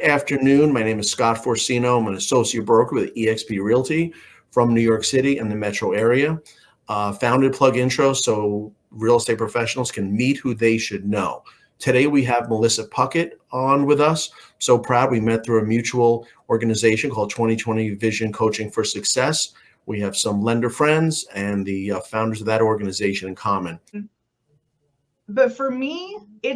afternoon. My name is Scott Forcino. I'm an associate broker with eXp Realty from New York City and the metro area. Founded PlugIntro so real estate professionals can meet who they should know. Today we have Melissa Puckett on with us. So proud we met through a mutual organization called 2020 Vision Coaching for Success. We have some lender friends and the founders of that organization in common. But for me, I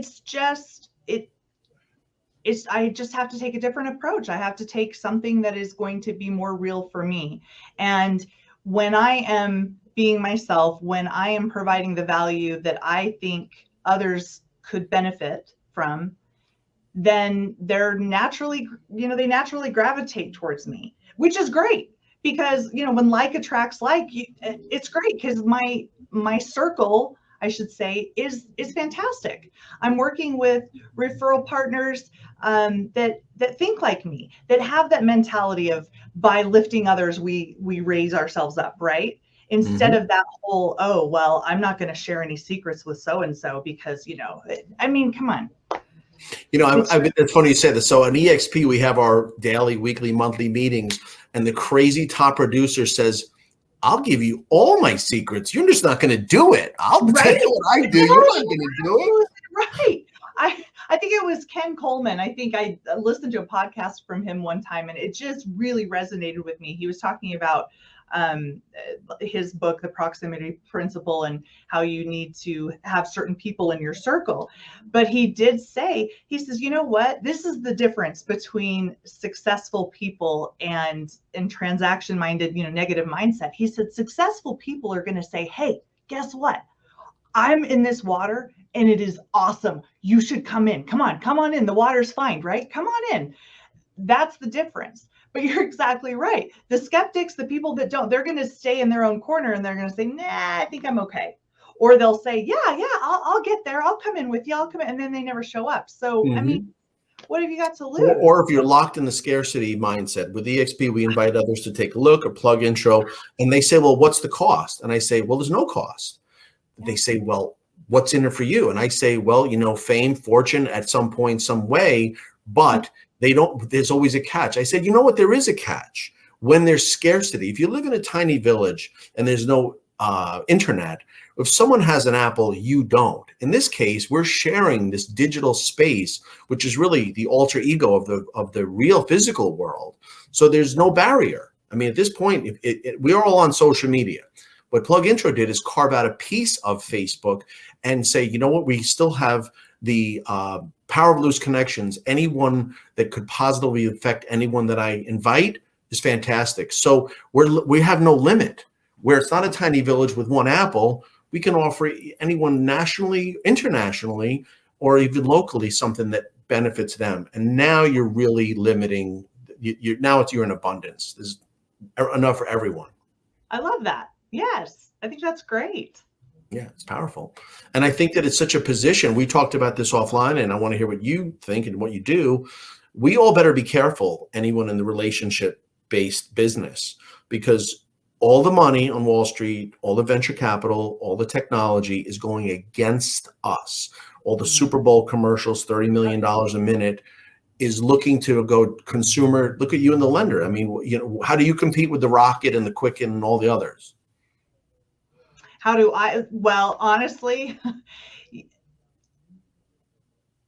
just have to take a different approach. I have to take something that is going to be more real for me. And when I am being myself, when I am providing the value that I think others could benefit from, then they naturally gravitate towards me, which is great. Because, when like attracts like, it's great because my circle, I should say, is fantastic. I'm working with referral partners that think like me, that have that mentality of by lifting others, we raise ourselves up, right? Instead of that whole, oh, well, I'm not going to share any secrets with so-and-so because, come on. It's funny you say this. So at eXp, we have our daily, weekly, monthly meetings, and the crazy top producer says, I'll give you all my secrets. You're just not going to do it. I'll tell you what I do. You're not going to do it. Right. I think it was Ken Coleman. I think I listened to a podcast from him one time, and it just really resonated with me. He was talking about his book, The Proximity Principle, and how you need to have certain people in your circle. But he did say, he says, you know what? This is the difference between successful people and transaction-minded, negative mindset. He said, successful people are going to say, hey, guess what? I'm in this water and it is awesome. You should come in. Come on in. The water's fine, right? Come on in. That's the difference. But you're exactly right. The skeptics, the people that don't, they're going to stay in their own corner and they're going to say, nah, I think I'm okay. Or they'll say, yeah, I'll get there. I'll come in with you. I'll come in. And then they never show up. So, what have you got to lose? Or if you're locked in the scarcity mindset, with eXp, we invite others to take a look or PlugIntro, and they say, well, what's the cost? And I say, well, there's no cost. They say, well, what's in it for you? And I say, well, fame, fortune at some point, some way, but there's always a catch. I said, you know what? There is a catch when there's scarcity. If you live in a tiny village and there's no internet, if someone has an Apple, you don't. In this case, we're sharing this digital space, which is really the alter ego of the real physical world. So there's no barrier. I mean, at this point, we are all on social media. What PlugIntro did is carve out a piece of Facebook and say, you know what? We still have the power of loose connections. Anyone that could positively affect anyone that I invite is fantastic. So we have no limit. Where it's not a tiny village with one Apple, we can offer anyone nationally, internationally, or even locally something that benefits them. And now you're really limiting. You're in abundance. There's enough for everyone. I love that. Yes, I think that's great. Yeah, it's powerful. And I think that it's such a position. We talked about this offline, and I want to hear what you think and what you do. We all better be careful, anyone in the relationship-based business, because all the money on Wall Street, all the venture capital, all the technology is going against us. All the Super Bowl commercials, $30 million a minute, is looking to go consumer. Look at you and the lender. I mean, how do you compete with the Rocket and the Quicken and all the others? How do I? Well, honestly,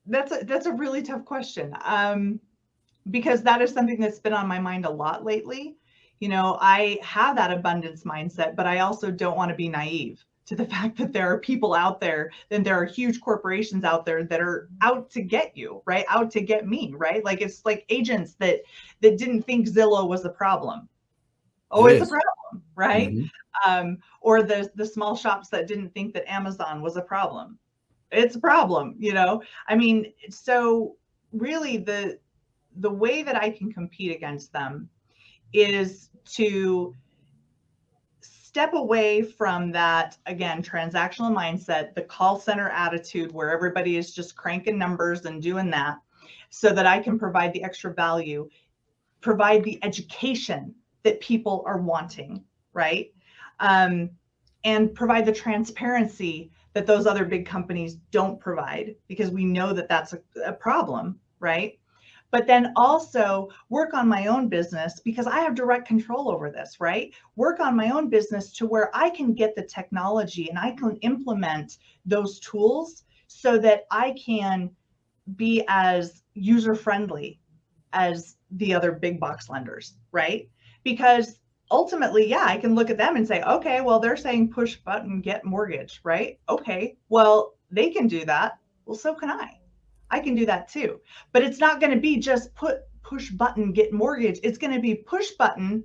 that's a really tough question, because that is something that's been on my mind a lot lately. I have that abundance mindset, but I also don't want to be naive to the fact that there are people out there, and there are huge corporations out there that are out to get you, right? Out to get me, right? Like it's like agents that didn't think Zillow was a problem. Oh, it's a problem, right? Or the small shops that didn't think that Amazon was a problem. It's a problem, I mean, so really the way that I can compete against them is to step away from that, again, transactional mindset, the call center attitude where everybody is just cranking numbers and doing that, so that I can provide the extra value, provide the education that people are wanting, right? And provide the transparency that those other big companies don't provide, because we know that that's a problem, right? but then also work on my own business because I have direct control over this, right? Work on my own business to where I can get the technology and I can implement those tools so that I can be as user friendly as the other big box lenders, right? Because ultimately, yeah, I can look at them and say, okay, well, they're saying push button, get mortgage, right? Okay, well, they can do that. Well, so can I. I can do that too. But it's not going to be just push button, get mortgage. It's going to be push button.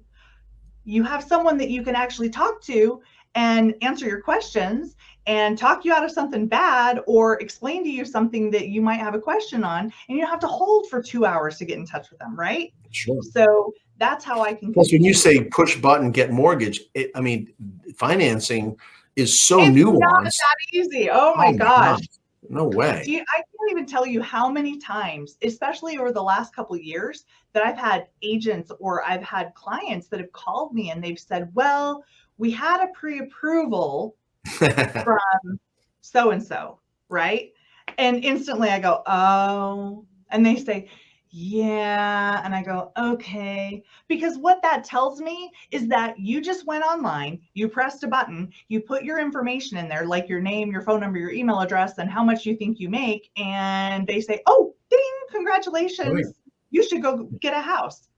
You have someone that you can actually talk to and answer your questions and talk you out of something bad or explain to you something that you might have a question on, and you don't have to hold for 2 hours to get in touch with them, right? Sure. So that's how I can. Plus, when you say push button, get mortgage, I mean, financing is so it's nuanced. not that easy. Oh my gosh. No way. I can't even tell you how many times, especially over the last couple of years, that I've had agents or I've had clients that have called me and they've said, well, we had a pre-approval from so-and-so, right? And instantly I go, oh, and they say, yeah. And I go, okay. Because what that tells me is that you just went online, you pressed a button, you put your information in there, like your name, your phone number, your email address, and how much you think you make. And they say, oh, ding, congratulations. Oh, yeah. You should go get a house.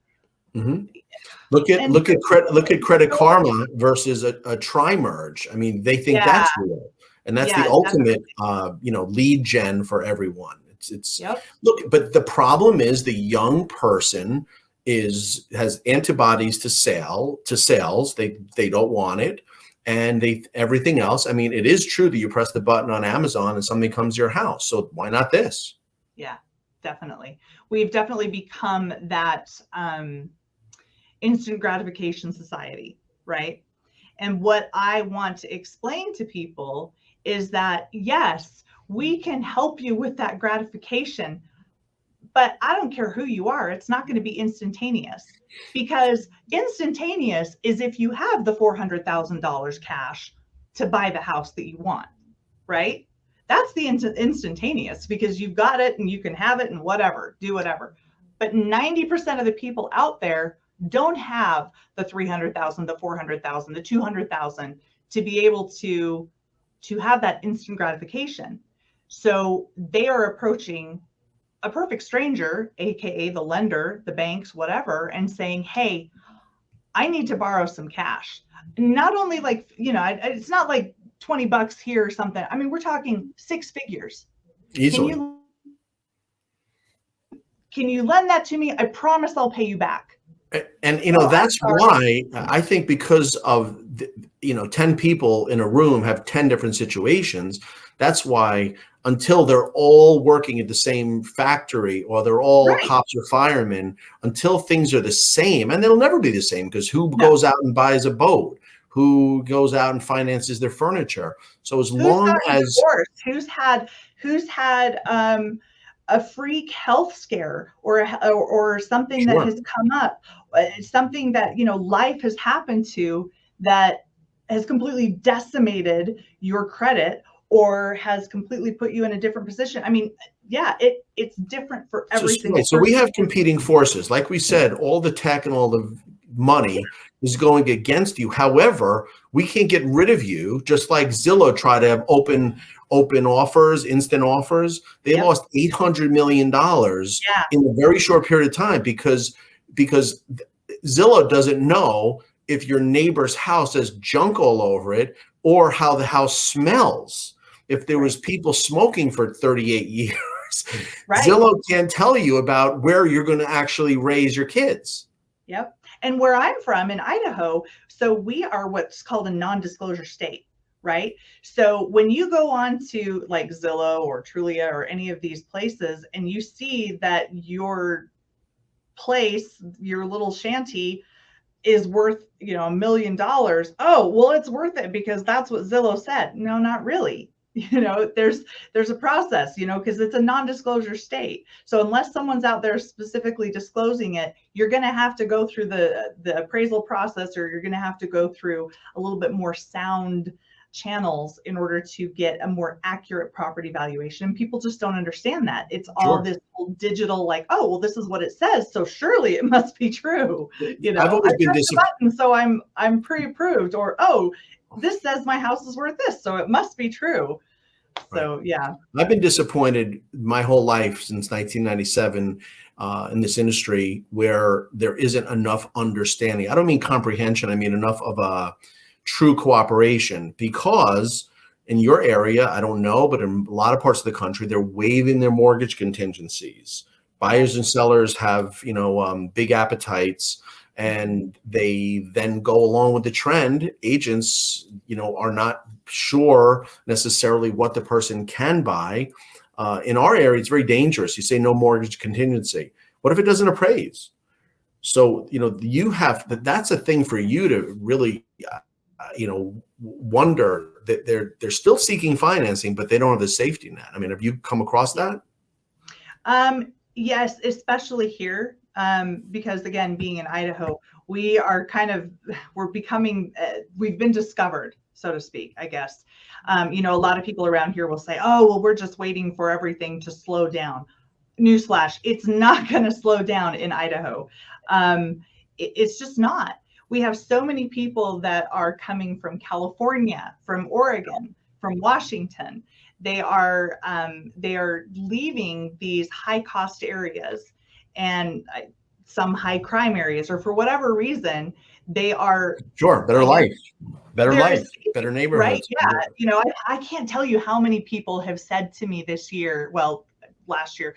Mm-hmm. Look at Credit Karma versus a tri-merge. I mean, they think that's real. And that's the ultimate, lead gen for everyone. Look, but the problem is the young person has antibodies to sales. They don't want it, and everything else. I mean, it is true that you press the button on Amazon and something comes to your house. So why not this? Yeah, definitely. We've definitely become that instant gratification society, right? And what I want to explain to people is that yes, we can help you with that gratification, but I don't care who you are, it's not going to be instantaneous, because instantaneous is if you have the $400,000 cash to buy the house that you want, right? That's the instantaneous, because you've got it and you can have it and whatever, do whatever. But 90% of the people out there don't have the 300,000, the 400,000, the 200,000 to be able to have that instant gratification. So they are approaching a perfect stranger, AKA the lender, the banks, whatever, and saying, hey, I need to borrow some cash. Not only like, it's not like $20 here or something. I mean, we're talking 6 figures. Easily. Can you lend that to me? I promise I'll pay you back. And that's why I think, because of 10 people in a room have 10 different situations. That's why until they're all working at the same factory, or they're all cops or firemen, until things are the same, and they'll never be the same, because who goes out and buys a boat? Who goes out and finances their furniture? So as long as who's had a freak health scare or something that has come up, something that life has happened to that has completely decimated your credit or has completely put you in a different position. I mean, it's different for every single person. So we have competing forces. Like we said, all the tech and all the money is going against you. However, we can't get rid of you, just like Zillow tried to have open offers, instant offers. They lost $800 million in a very short period of time because Zillow doesn't know if your neighbor's house has junk all over it or how the house smells. If there was people smoking for 38 years, Zillow can't tell you about where you're going to actually raise your kids. Yep. And where I'm from in Idaho, so we are what's called a non-disclosure state, right? So when you go on to like Zillow or Trulia or any of these places and you see that your place, your little shanty is worth, $1 million. Oh, well, it's worth it because that's what Zillow said. No, not really. There's a process, because it's a non-disclosure state. So unless someone's out there specifically disclosing it, you're going to have to go through the appraisal process, or you're going to have to go through a little bit more sound channels in order to get a more accurate property valuation. And people just don't understand that. It's all Sure. this whole digital, like, oh, well, this is what it says, so surely it must be true. You know, I've always I been pressed the button, so I'm pre-approved. Or, oh, this says my house is worth this, so it must be true. So yeah, I've been disappointed my whole life since 1997 in this industry where there isn't enough understanding. I don't mean comprehension. I mean enough of a true cooperation, because in your area, I don't know, but in a lot of parts of the country, they're waiving their mortgage contingencies. Buyers and sellers have, big appetites, and they then go along with the trend. Agents, are not sure necessarily what the person can buy. In our area, it's very dangerous. You say no mortgage contingency. What if it doesn't appraise? So, you have that's a thing for you to really, wonder that they're still seeking financing, but they don't have the safety net. I mean, have you come across that? Yes, especially here. Because again, being in Idaho, we are we're becoming, we've been discovered, so to speak, I guess. A lot of people around here will say, oh, well, we're just waiting for everything to slow down. Newsflash, it's not going to slow down in Idaho. It's just not. We have so many people that are coming from California, from Oregon, from Washington. They are leaving these high cost areas and some high crime areas, or for whatever reason, they are better life, better neighborhoods. Right. Yeah. I can't tell you how many people have said to me last year,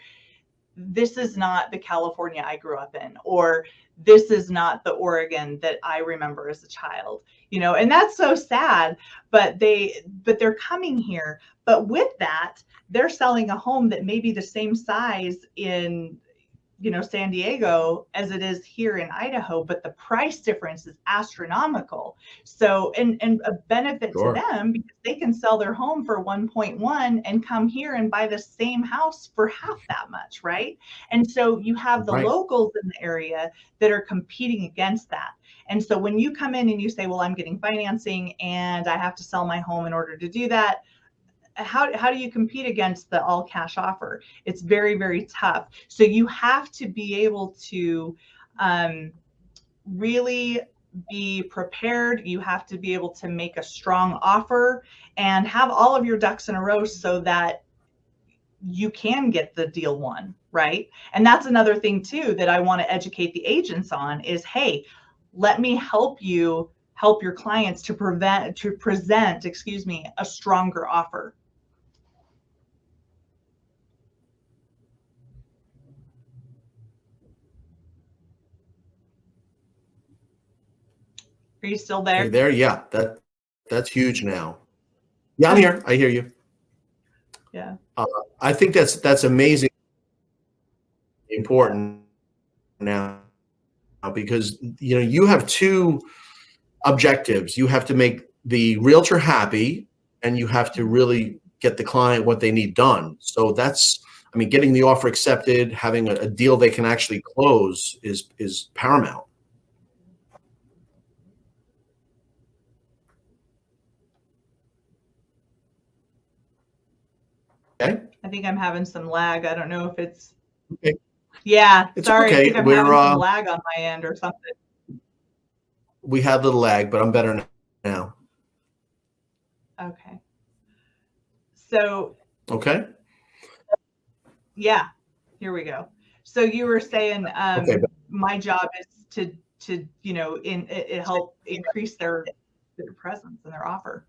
this is not the California I grew up in, or this is not the Oregon that I remember as a child, and that's so sad, but they're coming here. But with that, they're selling a home that may be the same size in, San Diego as it is here in Idaho, but the price difference is astronomical. So, and a benefit to them, because they can sell their home for 1.1 and come here and buy the same house for half that much, right? And so you have the locals in the area that are competing against that. And so when you come in and you say, well, I'm getting financing and I have to sell my home in order to do that, how do you compete against the all cash offer? It's very, very tough. So you have to be able to really be prepared. You have to be able to make a strong offer and have all of your ducks in a row so that you can get the deal won, right? And that's another thing too that I want to educate the agents on is, hey, let me help your clients to present, a stronger offer. Are you still there? Are you there? Yeah, that's huge now. Yeah, I'm here. I hear you. Yeah. I think that's amazing, important now, because you have two objectives. You have to make the realtor happy, and you have to really get the client what they need done. So getting the offer accepted, having a deal they can actually close is paramount. Okay. I think I'm having some lag. I don't know if it's okay. Yeah, it's sorry. Okay. I think I'm having some lag on my end or something. We had a little lag, but I'm better now. Okay. So okay. Yeah, here we go. So you were saying my job is to help increase their presence and their offer.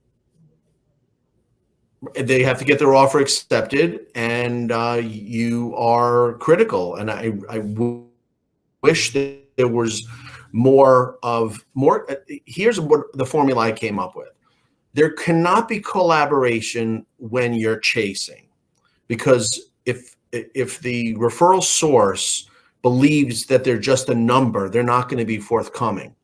They have to get their offer accepted, and you are critical. And I wish that there was more. Here's what the formula I came up with. There cannot be collaboration when you're chasing, because if the referral source believes that they're just a number, they're not going to be forthcoming.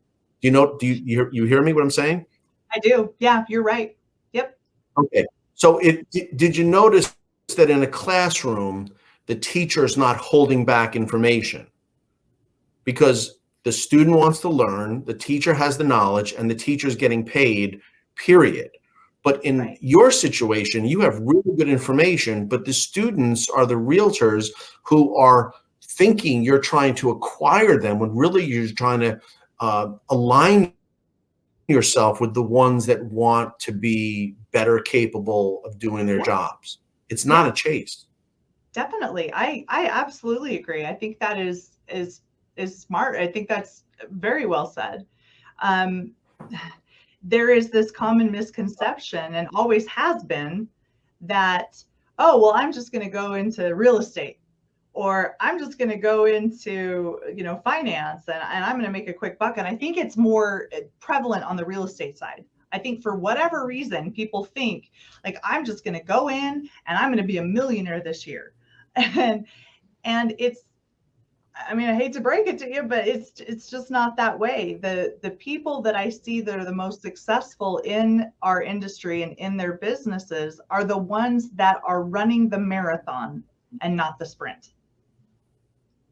Do you hear me what I'm saying? I do. Yeah, you're right. Yep. Okay. So did you notice that in a classroom, the teacher is not holding back information? Because the student wants to learn, the teacher has the knowledge, and the teacher is getting paid, period. But in Right. your situation, you have really good information, but the students are the realtors who are thinking you're trying to acquire them when really you're trying to align yourself with the ones that want to be better capable of doing their Yeah. jobs. It's not Yeah. a chase. Definitely. I absolutely agree. I think that is smart. I think that's very well said. Um, there is this common misconception, and always has been, that, oh, well, I'm just going to go into real estate, or I'm just going to go into, finance, and I'm going to make a quick buck. And I think it's more prevalent on the real estate side. I think for whatever reason, people think like, I'm just going to go in and I'm going to be a millionaire this year. And it's, I mean, I hate to break it to you, but it's just not that way. The people that I see that are the most successful in our industry and in their businesses are the ones that are running the marathon and not the sprint.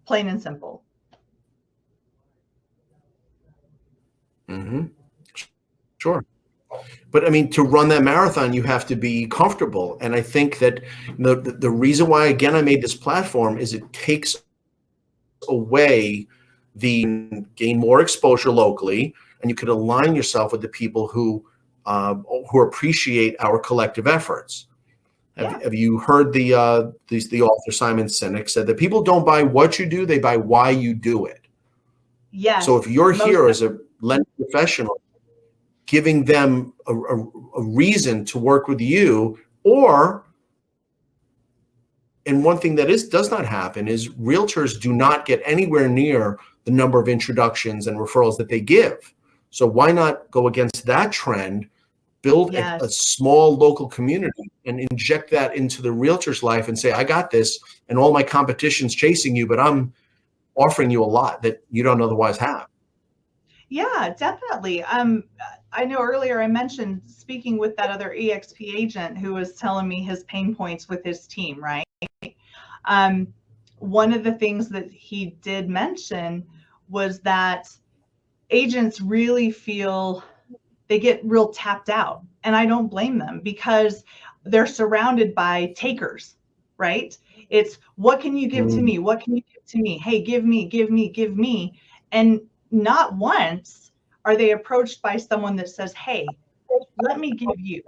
Plain and simple. Mm-hmm. Sure. But I mean, to run that marathon, you have to be comfortable. And I think that the reason why, again, I made this platform is it takes away the gain more exposure locally, and you can align yourself with the people who appreciate our collective efforts. Yeah. Have you heard the author Simon Sinek said that people don't buy what you do, they buy why you do it. Yes. So if you're here as a lending professional, giving them a reason to work with you, and one thing that does not happen is realtors do not get anywhere near the number of introductions and referrals that they give. So why not go against that trend, build a small local community and inject that into the realtor's life and say, I got this, and all my competition's chasing you, but I'm offering you a lot that you don't otherwise have. Yeah, definitely. I know earlier I mentioned speaking with that other EXP agent who was telling me his pain points with his team, right? One of the things that he did mention was that agents really feel they get real tapped out. And I don't blame them, because they're surrounded by takers, right? It's, what can you give to me? What can you give to me? Hey, give me, give me, give me. And not once are they approached by someone that says, hey, let me give you,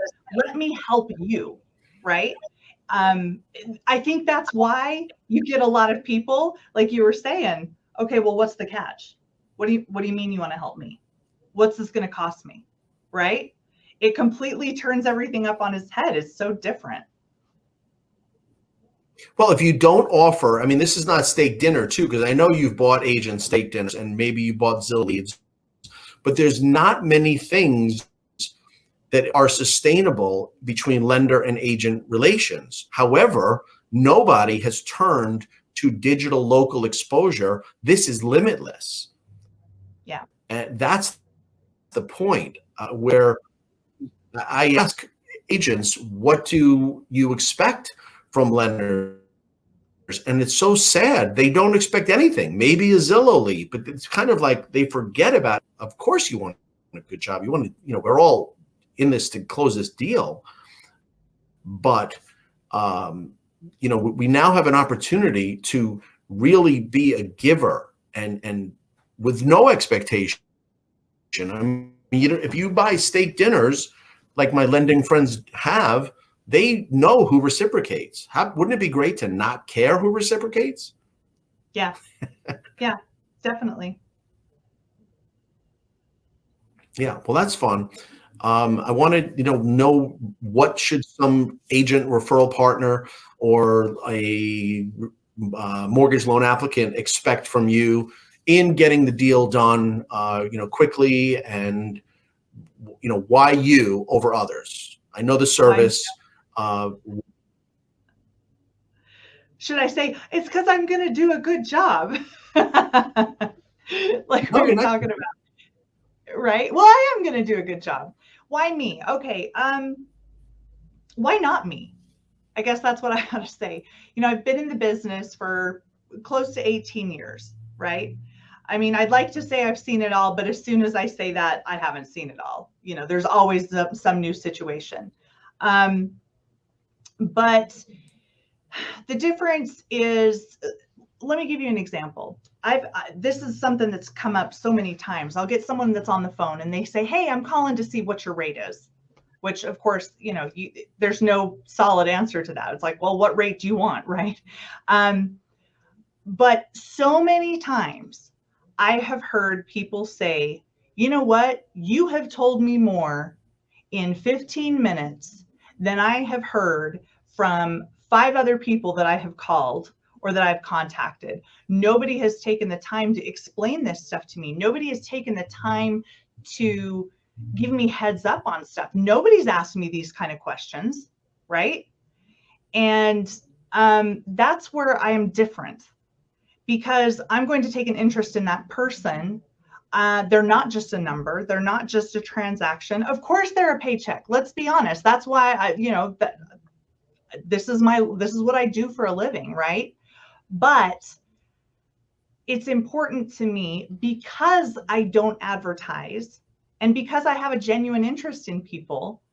let me help you, right? I think that's why you get a lot of people, like you were saying, okay, well, what's the catch? What do you mean you want to help me? What's this going to cost me? Right? It completely turns everything up on its head. It's so different. Well, if you don't offer, I mean, this is not steak dinner too, because I know you've bought agents steak dinners and maybe you bought Zillow leads, but there's not many things that are sustainable between lender and agent relations. However, nobody has turned to digital local exposure. This is limitless. Yeah. And that's the point where I ask agents, what do you expect from lenders? And it's so sad. They don't expect anything. Maybe a Zillow lead, but it's kind of like they forget about it. Of course you want a good job. You want to, we're all in this to close this deal. But, we now have an opportunity to really be a giver and with no expectation. I mean, if you buy steak dinners like my lending friends have, they know who reciprocates. Wouldn't it be great to not care who reciprocates? Yeah. Yeah, definitely. Yeah, well, that's fun. I want to, know what should some agent referral partner or a mortgage loan applicant expect from you in getting the deal done, quickly, and why you over others? I know the service. Should I say it's because I'm going to do a good job? Like we were talking about, right? Well, I am going to do a good job. Why me? Okay. Why not me? I guess that's what I want to say. I've been in the business for close to 18 years, right? I mean, I'd like to say I've seen it all, but as soon as I say that, I haven't seen it all. You know, there's always some new situation. But the difference is, let me give you an example. This is something that's come up so many times. I'll get someone that's on the phone and they say, hey, I'm calling to see what your rate is, which of course, you know, there's no solid answer to that. It's like, well, what rate do you want, right? But so many times I have heard people say, you know what, you have told me more in 15 minutes than I have heard from 5 other people that I have called or that I've contacted. Nobody has taken the time to explain this stuff to me. Nobody has taken the time to give me heads up on stuff. Nobody's asked me these kind of questions, right? And that's where I am different, because I'm going to take an interest in that person. They're not just a number. They're not just a transaction. Of course, they're a paycheck. Let's be honest. That's why this is what I do for a living, right? But it's important to me because I don't advertise and because I have a genuine interest in people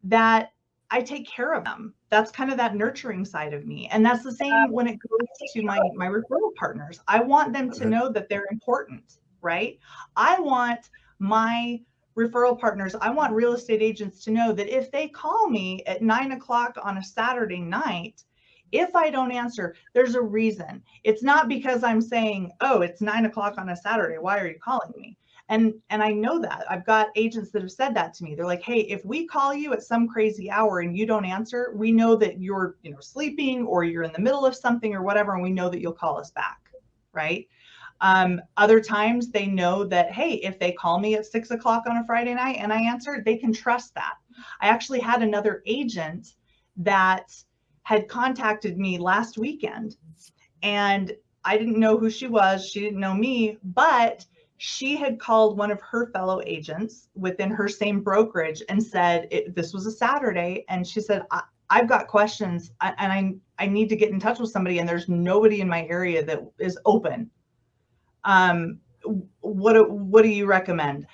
that I take care of them. That's kind of that nurturing side of me. And that's the same when it goes to my referral partners. I want them to know that they're important, right? I want my referral partners, I want real estate agents to know that if they call me at 9 o'clock on a Saturday night, if I don't answer, there's a reason. It's not because I'm saying, oh, it's 9 o'clock on a Saturday, why are you calling me? And I know that. I've got agents that have said that to me. They're like, hey, if we call you at some crazy hour and you don't answer, we know that you're, sleeping or you're in the middle of something or whatever, and we know that you'll call us back, right? Other times they know that, hey, if they call me at 6 o'clock on a Friday night and I answer, they can trust that. I actually had another agent that had contacted me last weekend, and I didn't know who she was. She didn't know me, but she had called one of her fellow agents within her same brokerage and said, this was a Saturday. And she said, I've got questions and I need to get in touch with somebody, and there's nobody in my area that is open. What do you recommend?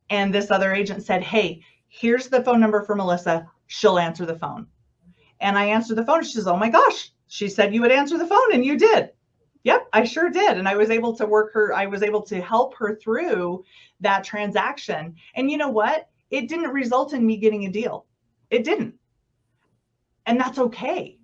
And this other agent said, hey, here's the phone number for Melissa. She'll answer the phone. And I answered the phone. She says, oh my gosh, she said you would answer the phone, and you did. Yep, I sure did. And I was able to help her through that transaction. And you know what? It didn't result in me getting a deal. It didn't. And that's okay,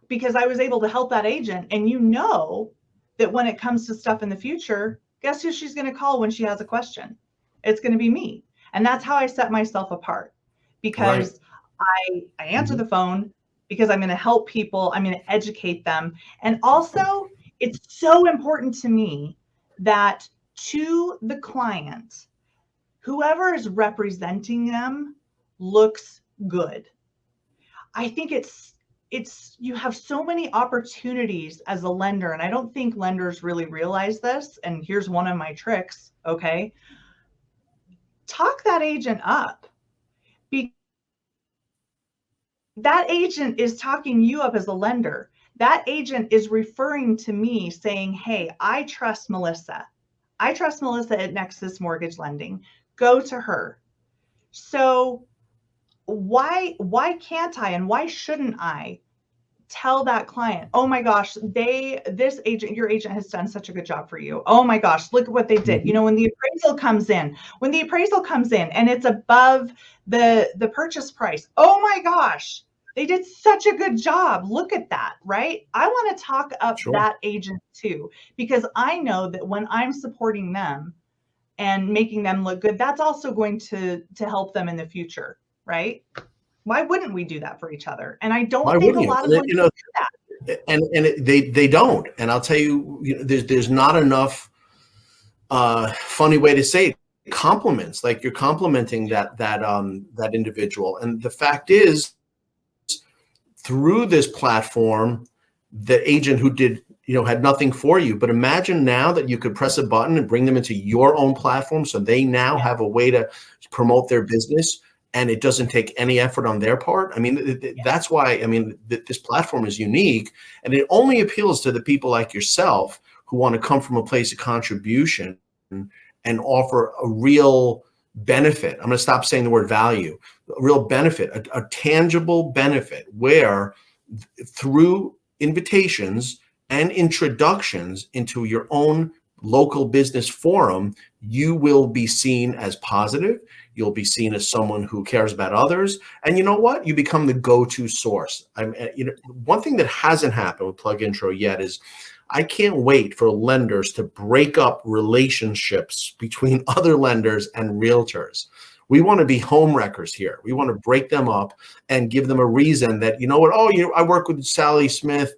because I was able to help that agent. And you know that when it comes to stuff in the future, guess who she's going to call when she has a question? It's going to be me. And that's how I set myself apart, because I answer the phone, because I'm going to help people. I'm going to educate them. And also, it's so important to me that to the client, whoever is representing them looks good. I think it's you have so many opportunities as a lender, and I don't think lenders really realize this. And here's one of my tricks. Okay. Talk that agent up. That agent is talking you up as a lender. That agent is referring to me saying, hey, I trust Melissa. I trust Melissa at Nexus Mortgage Lending. Go to her. So why can't I, and why shouldn't I tell that client, oh my gosh, your agent has done such a good job for you. Oh my gosh, look at what they did. When the appraisal comes in and it's above the purchase price, oh my gosh, they did such a good job. Look at that, right? I want to talk up that agent too, because I know that when I'm supporting them and making them look good, that's also going to help them in the future, right? Why wouldn't we do that for each other? And I don't think a lot of women do that. And they don't. And I'll tell you, there's not enough funny way to say it. Compliments, like you're complimenting that individual. And the fact is, through this platform, the agent who did, had nothing for you. But imagine now that you could press a button and bring them into your own platform, so they now have a way to promote their business, and it doesn't take any effort on their part. I mean, that's why, this platform is unique, and it only appeals to the people like yourself who want to come from a place of contribution and offer a real benefit. I'm going to stop saying the word value, a real benefit, a tangible benefit where through invitations and introductions into your own local business forum, you will be seen as positive. You'll be seen as someone who cares about others. And you know what? You become the go-to source. One thing that hasn't happened with PlugIntro yet is I can't wait for lenders to break up relationships between other lenders and realtors. We want to be home wreckers here. We want to break them up and give them a reason that, you know what, I work with Sally Smith.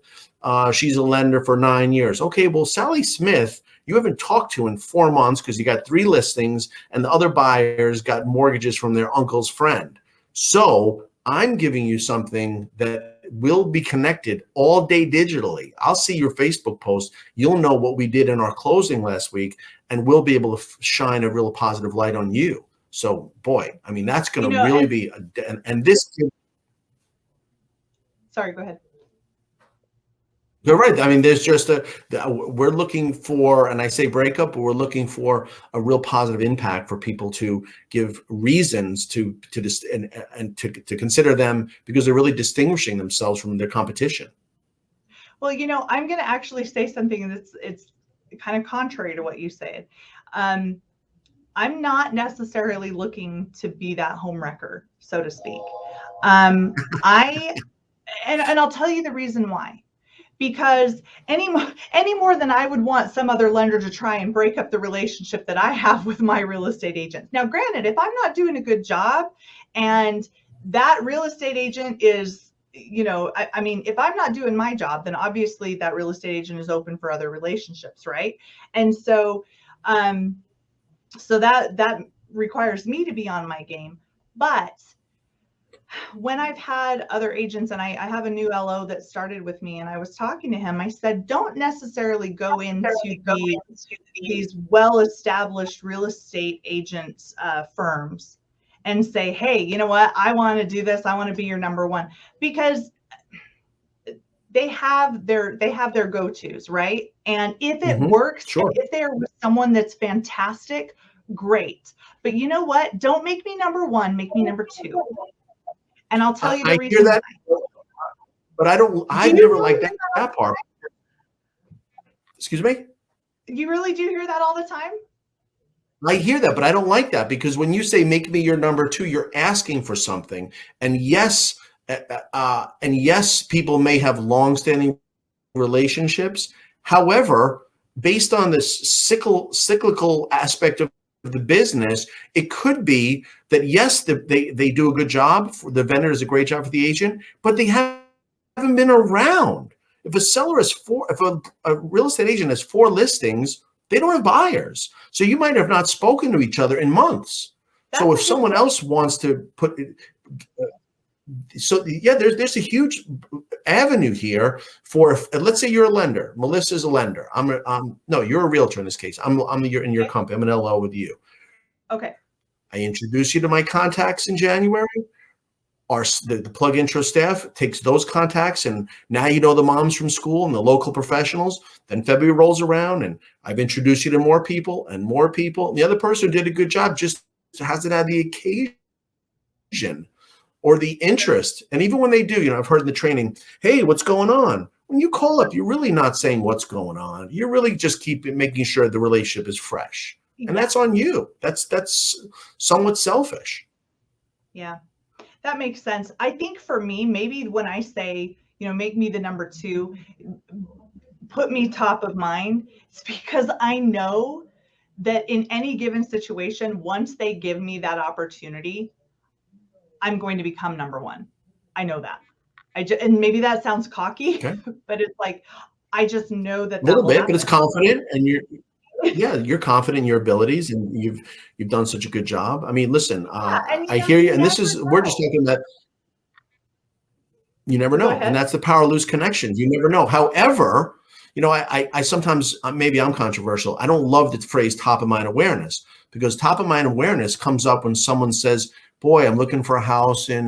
She's a lender for 9 years. Okay, well, Sally Smith, you haven't talked to in 4 months because you got 3 listings and the other buyers got mortgages from their uncle's friend. So I'm giving you something that will be connected all day digitally. I'll see your Facebook post. You'll know what we did in our closing last week, and we'll be able to shine a real positive light on you. So, boy, I mean, that's going to really be, and this. Sorry, go ahead. You're right. I mean, there's just we're looking for, and I say breakup, but we're looking for a real positive impact for people to give reasons to consider them because they're really distinguishing themselves from their competition. Well, I'm going to actually say something that's it's kind of contrary to what you said. I'm not necessarily looking to be that home wrecker, so to speak. And I'll tell you the reason why. Because any more than I would want some other lender to try and break up the relationship that I have with my real estate agent. Now, granted, if I'm not doing a good job and that real estate agent is, I mean, if I'm not doing my job, then obviously that real estate agent is open for other relationships, right? And so, so that requires me to be on my game. But when I've had other agents, and I have a new LO that started with me, and I was talking to him, I said, don't necessarily go into these well-established real estate agents firms and say, hey, you know what, I want to do this. I want to be your number one, because they have their go-tos, right? And if it works, sure. If they're with someone that's fantastic, great. But you know what? Don't make me number one, make me number two. And I'll tell you the reason why. But I never liked that part. Excuse me? You really do hear that all the time? I hear that, but I don't like that, because when you say make me your number two, you're asking for something. And yes, people may have longstanding relationships. However, based on this cyclical aspect of the business, it could be that yes, they do a good job. The vendor does a great job for the agent, but they haven't been around. If a seller has if a real estate agent has 4 listings, they don't have buyers. So you might have not spoken to each other in months. So if someone else wants to put there's a huge avenue here for, let's say you're a lender. Melissa's a lender. No, you're a realtor in this case. You're in your company. I'm an LO with you. Okay. I introduce you to my contacts in January. The PlugIntro staff takes those contacts, and now you know the moms from school and the local professionals. Then February rolls around, and I've introduced you to more people and more people. And the other person who did a good job just hasn't had the occasion or the interest. And even when they do, I've heard in the training, hey, what's going on? When you call up, you're really not saying what's going on. You're really just making sure the relationship is fresh. And that's on you. That's somewhat selfish. Yeah, that makes sense. I think for me, maybe when I say, make me the number two, put me top of mind, it's because I know that in any given situation, once they give me that opportunity, I'm going to become number one. I know that. And maybe that sounds cocky, but it's like, I just know that. A little bit, but it's confident, and you're confident in your abilities, and you've done such a good job. I mean, listen, I hear you, and we're just thinking that you never know, and that's the power of loose connections. You never know. However, I sometimes, maybe I'm controversial, I don't love the phrase top of mind awareness, because top of mind awareness comes up when someone says, boy, I'm looking for a house in,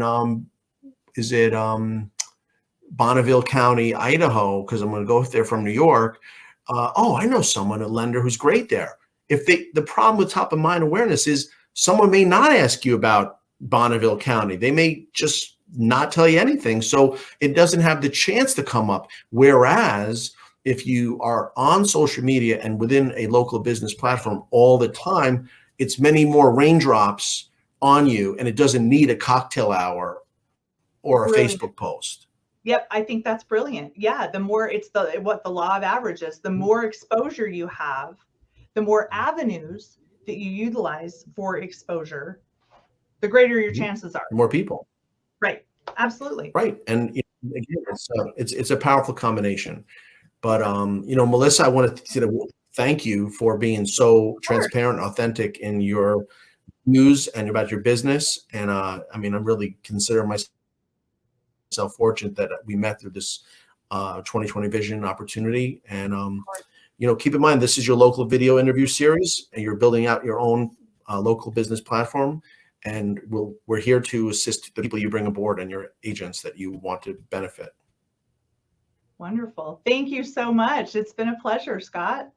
Bonneville County, Idaho, because I'm going to go there from New York. I know someone, a lender who's great there. the problem with top of mind awareness is someone may not ask you about Bonneville County. They may just not tell you anything. So it doesn't have the chance to come up. Whereas if you are on social media and within a local business platform all the time, it's many more raindrops on you, and it doesn't need a cocktail hour or a Brilliant. Facebook post. Yep, I think that's brilliant. Yeah, the more it's what the law of averages, the more exposure you have, the more avenues that you utilize for exposure, the greater your chances are. More people. Right. Absolutely. Right. And again, it's a powerful combination. But Melissa, I want to thank you for being so transparent, authentic in your news and about your business. And I really consider myself fortunate that we met through this 2020 vision opportunity. And keep in mind, this is your local video interview series, and you're building out your own local business platform. And we're here to assist the people you bring aboard and your agents that you want to benefit. Wonderful. Thank you so much. It's been a pleasure, Scott.